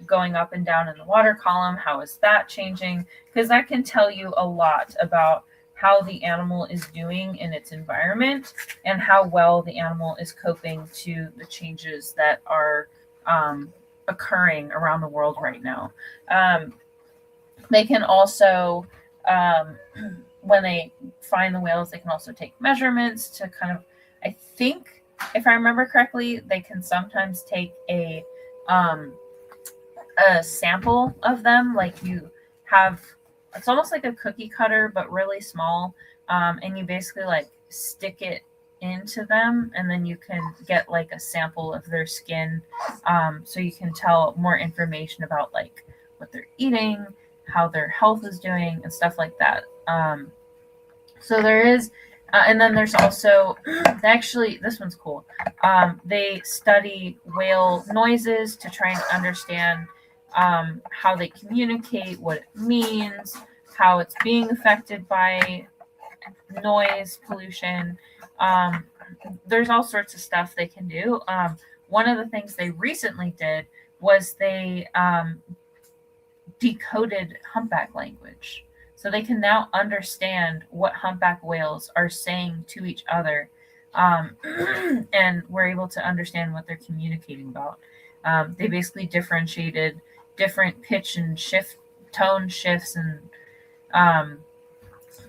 going up and down in the water column? How is that changing? Because that can tell you a lot about how the animal is doing in its environment and how well the animal is coping to the changes that are occurring around the world right now. They can also, when they find the whales, they can also take measurements to kind of, I think, if I remember correctly, they can sometimes take a sample of them. Like you have, it's almost like a cookie cutter, but really small. And you basically like stick it into them, and then you can get like a sample of their skin. So you can tell more information about like what they're eating, how their health is doing, and stuff like that. So there is, and then there's also, actually, this one's cool. They study whale noises to try and understand how they communicate, what it means, how it's being affected by noise pollution. There's all sorts of stuff they can do. One of the things they recently did was they decoded humpback language. So they can now understand what humpback whales are saying to each other. And we're able to understand what they're communicating about. They basically differentiated different pitch and tone shifts, and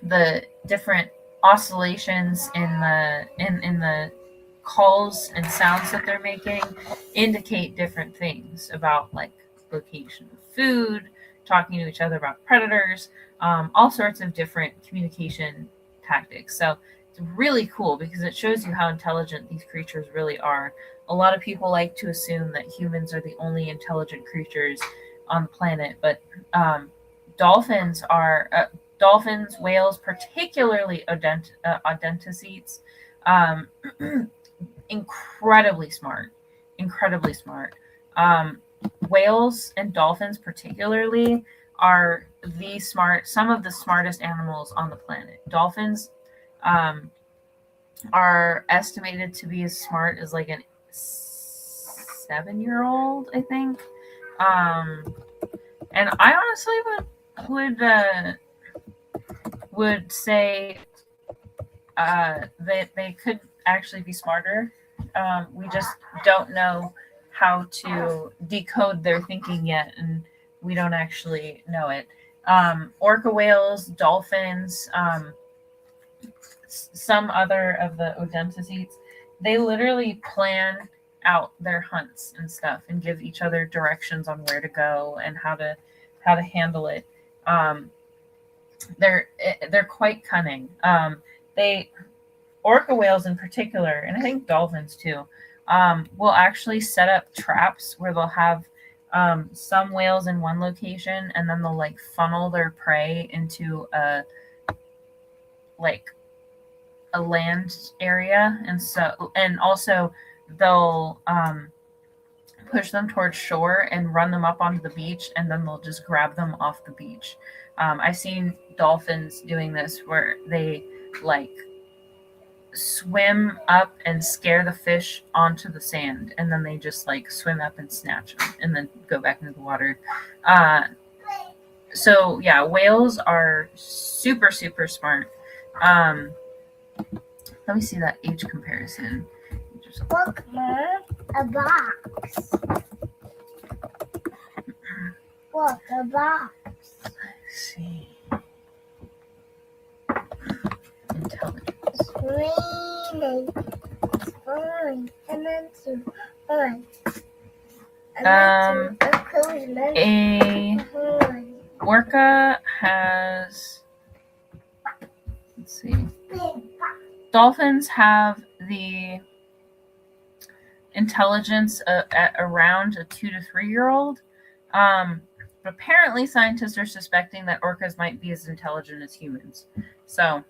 the different oscillations in the calls and sounds that they're making indicate different things about like location of food, talking to each other about predators, all sorts of different communication tactics. So it's really cool because it shows you how intelligent these creatures really are. A lot of people like to assume that humans are the only intelligent creatures on the planet, but dolphins, whales, particularly odontocetes, incredibly smart. Whales and dolphins particularly are some of the smartest animals on the planet. Dolphins are estimated to be as smart as like an 7-year-old, I think. And I honestly would say that they could actually be smarter. We just don't know how to decode their thinking yet, and we don't actually know it. Orca whales, dolphins, some other of the odontocetes, they literally plan out their hunts and stuff and give each other directions on where to go and how to handle it. They're quite cunning. They orca whales in particular, and I think dolphins too, will actually set up traps where they'll have some whales in one location, and then they'll like funnel their prey into a land area, and also they'll push them towards shore and run them up onto the beach, and then they'll just grab them off the beach. I've seen dolphins doing this where they like swim up and scare the fish onto the sand, and then they just like swim up and snatch them and then go back into the water. So yeah, whales are super, super smart. Let me see that age comparison. Look, Mom, a box. Look, a box. Let's see. Intelligence. It's raining. It's falling. And then two. On. And then two. A orca has, let's see. Dolphins have the intelligence at around a 2 to 3 year old. But apparently, scientists are suspecting that orcas might be as intelligent as humans. So,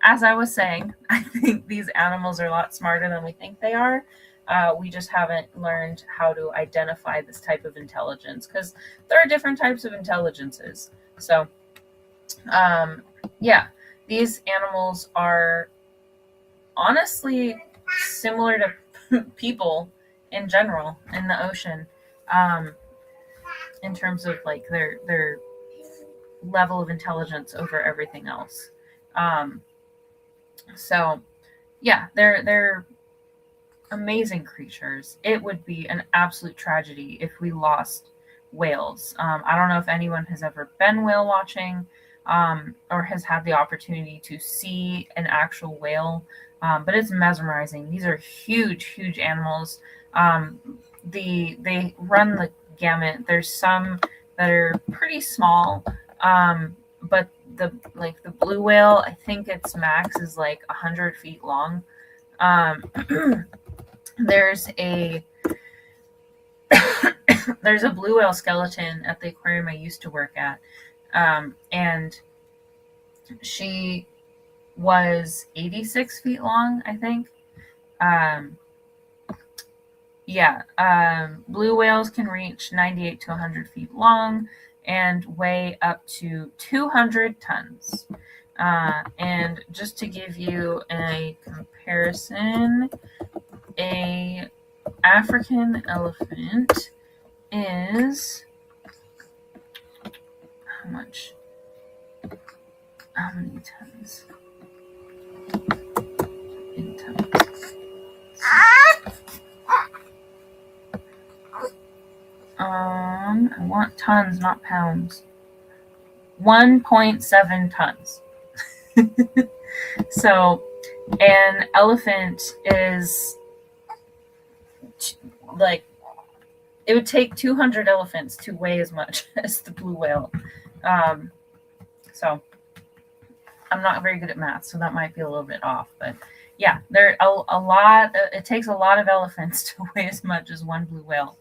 as I was saying, I think these animals are a lot smarter than we think they are. We just haven't learned how to identify this type of intelligence, because there are different types of intelligences. So, yeah, these animals are honestly similar to people in general in the ocean, in terms of like their level of intelligence over everything else. So yeah, they're amazing creatures. It would be an absolute tragedy if we lost whales. I don't know if anyone has ever been whale watching, or has had the opportunity to see an actual whale. But it's mesmerizing. These are huge, huge animals. They run the gamut. There's some that are pretty small, but the blue whale, I think its max is like 100 feet long. There's a blue whale skeleton at the aquarium I used to work at, and she was 86 feet long, I think. Blue whales can reach 98 to 100 feet long and weigh up to 200 tons. And just to give you a comparison, a African elephant is how many tons? In tons. I want tons, not pounds. 1.7 tons. So, an elephant is like, it would take 200 elephants to weigh as much as the blue whale. So, I'm not very good at math, so that might be a little bit off. But yeah, there are a lot. It takes a lot of elephants to weigh as much as one blue whale.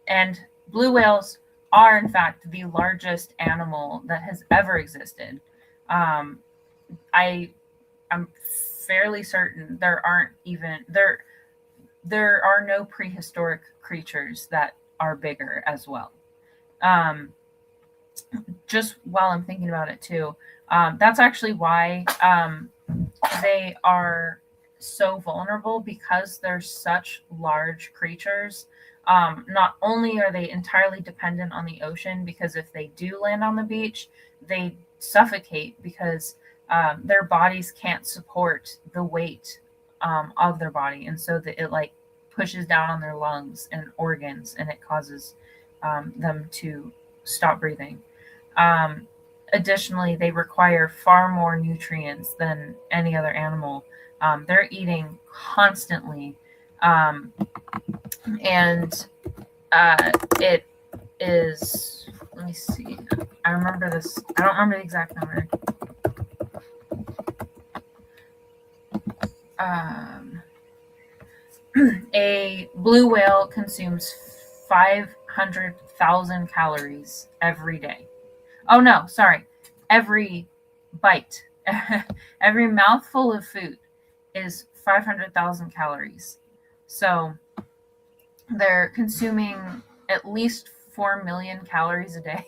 And blue whales are, in fact, the largest animal that has ever existed. I'm fairly certain there are no prehistoric creatures that are bigger as well. Just while I'm thinking about it too, that's actually why they are so vulnerable, because they're such large creatures. Not only are they entirely dependent on the ocean, because if they do land on the beach, they suffocate because their bodies can't support the weight of their body, and so that it like pushes down on their lungs and organs, and it causes them to stop breathing. Additionally, they require far more nutrients than any other animal. They're eating constantly, and it is. Let me see. I remember this. I don't remember the exact number. A blue whale consumes 500,000 calories every day. Oh no, sorry. Every bite, every mouthful of food is 500,000 calories. So they're consuming at least 4 million calories a day.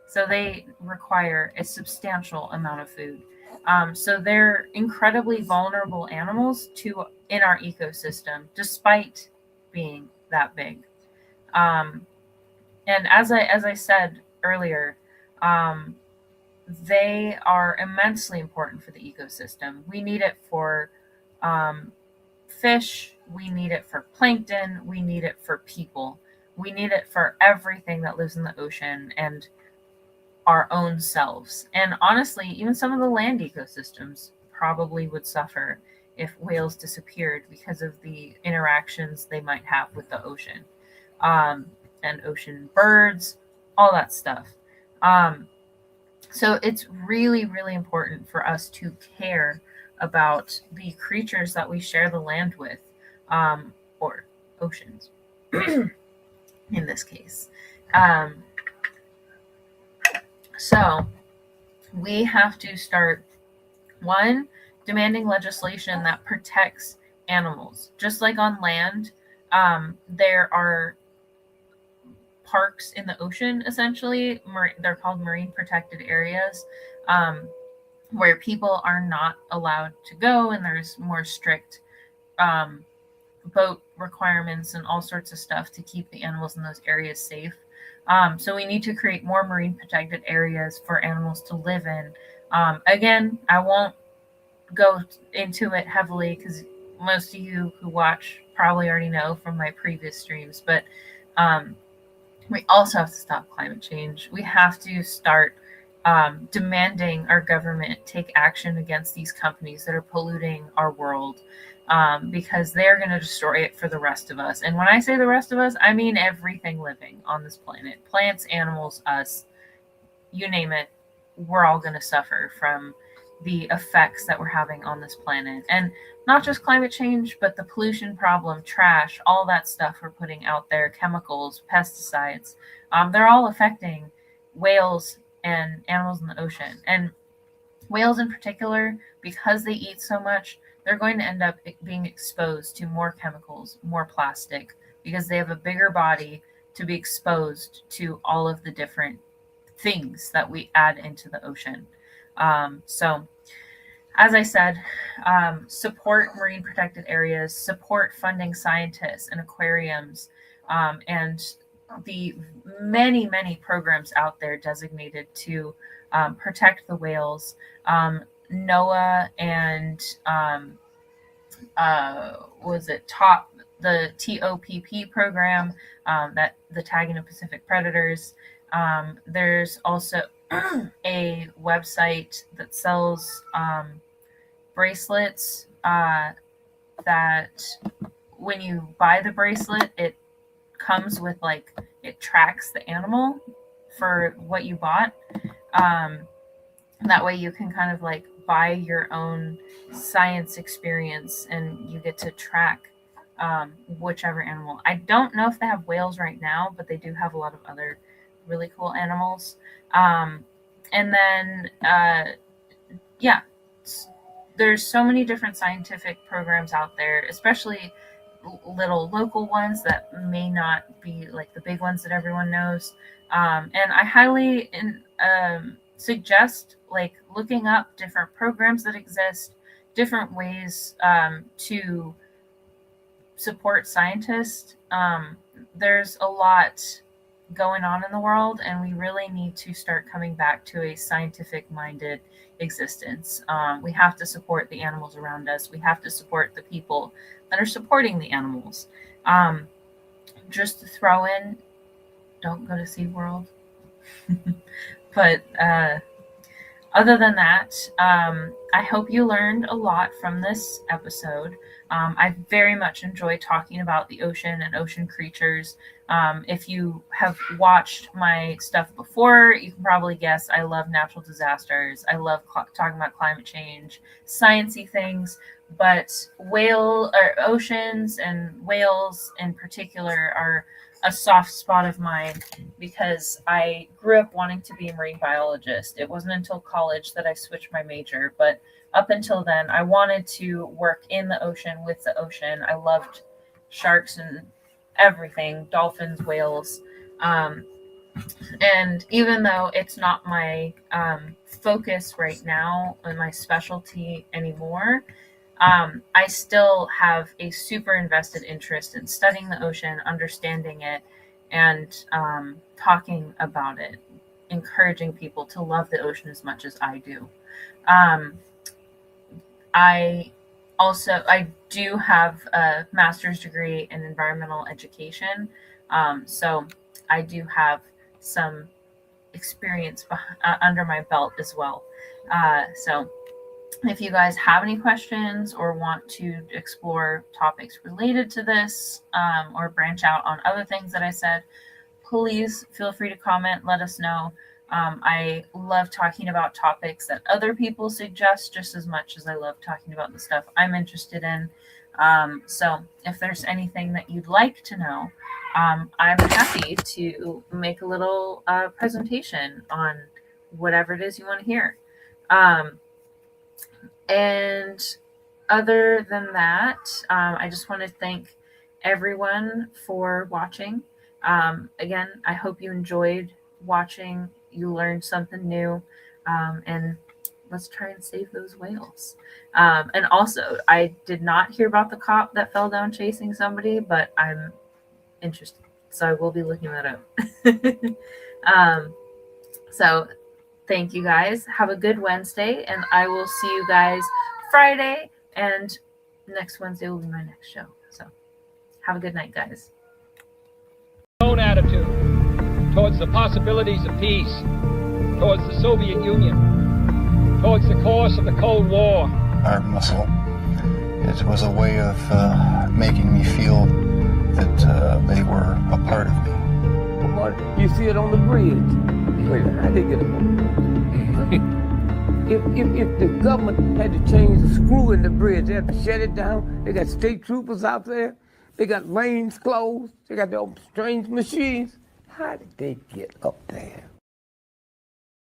So they require a substantial amount of food. So they're incredibly vulnerable animals in our ecosystem, despite being that big. And as I said earlier, they are immensely important for the ecosystem. We need it for fish. We need it for plankton. We need it for people. We need it for everything that lives in the ocean and our own selves. And honestly, even some of the land ecosystems probably would suffer if whales disappeared because of the interactions they might have with the ocean, and ocean birds, all that stuff. So it's really, really important for us to care about the creatures that we share the land with, or oceans in this case. So we have to start, one, demanding legislation that protects animals. Just like on land, there are parks in the ocean, essentially. They're called marine protected areas, where people are not allowed to go, and there's more strict boat requirements and all sorts of stuff to keep the animals in those areas safe. So we need to create more marine protected areas for animals to live in. Again, I won't go into it heavily because most of you who watch probably already know from my previous streams, but we also have to stop climate change. We have to start demanding our government take action against these companies that are polluting our world, because they're going to destroy it for the rest of us. And when I say the rest of us, I mean everything living on this planet. Plants, animals, us, you name it, we're all going to suffer from the effects that we're having on this planet. And not just climate change, but the pollution problem, trash, all that stuff we're putting out there, chemicals, pesticides, they're all affecting whales and animals in the ocean. And whales in particular, because they eat so much, they're going to end up being exposed to more chemicals, more plastic, because they have a bigger body to be exposed to all of the different things that we add into the ocean. So, as I said, support marine protected areas, support funding scientists and aquariums, and the many, many programs out there designated to protect the whales. NOAA and the TOPP program, that the tagging of Pacific predators. There's also a website that sells bracelets, that when you buy the bracelet, it comes with it tracks the animal for what you bought. That way you can kind of buy your own science experience, and you get to track whichever animal. I don't know if they have whales right now, but they do have a lot of other really cool animals. And then, there's so many different scientific programs out there, especially little local ones that may not be like the big ones that everyone knows. And I highly suggest looking up different programs that exist, different ways to support scientists. there's a lot going on in the world, and we really need to start coming back to a scientific-minded existence. We have to support the animals around us. We have to support the people that are supporting the animals. Just to throw in, don't go to SeaWorld. But other than that, I hope you learned a lot from this episode. I very much enjoy talking about the ocean and ocean creatures. If you have watched my stuff before, you can probably guess I love natural disasters. I love talking about climate change, sciencey things, but oceans and whales in particular are a soft spot of mine because I grew up wanting to be a marine biologist. It wasn't until college that I switched my major, but up until then, I wanted to work in the ocean with the ocean. I loved sharks and everything, dolphins, whales. And even though it's not my focus right now and my specialty anymore, I still have a super invested interest in studying the ocean, understanding it, and talking about it, encouraging people to love the ocean as much as I do. I do have a master's degree in environmental education, so I do have some experience under my belt as well. So if you guys have any questions or want to explore topics related to this, or branch out on other things that I said, please feel free to comment, let us know. I love talking about topics that other people suggest just as much as I love talking about the stuff I'm interested in. So if there's anything that you'd like to know, I'm happy to make a little presentation on whatever it is you want to hear. And other than that, I just want to thank everyone for watching. Again, I hope you enjoyed watching. You learned something new, and let's try and save those whales. And also, I did not hear about the cop that fell down chasing somebody, but I'm interested, so I will be looking that up. So thank you guys. Have a good Wednesday, and I will see you guys Friday, and next Wednesday will be my next show. So have a good night, guys. Own attitude towards the possibilities of peace, towards the Soviet Union, towards the course of the Cold War. Our muscle. It was a way of making me feel that they were a part of me. You see it on the bridge. Wait a minute, how did they get it? If the government had to change the screw in the bridge, they had to shut it down. They got state troopers out there. They got lanes closed. They got their own strange machines. How did they get up there?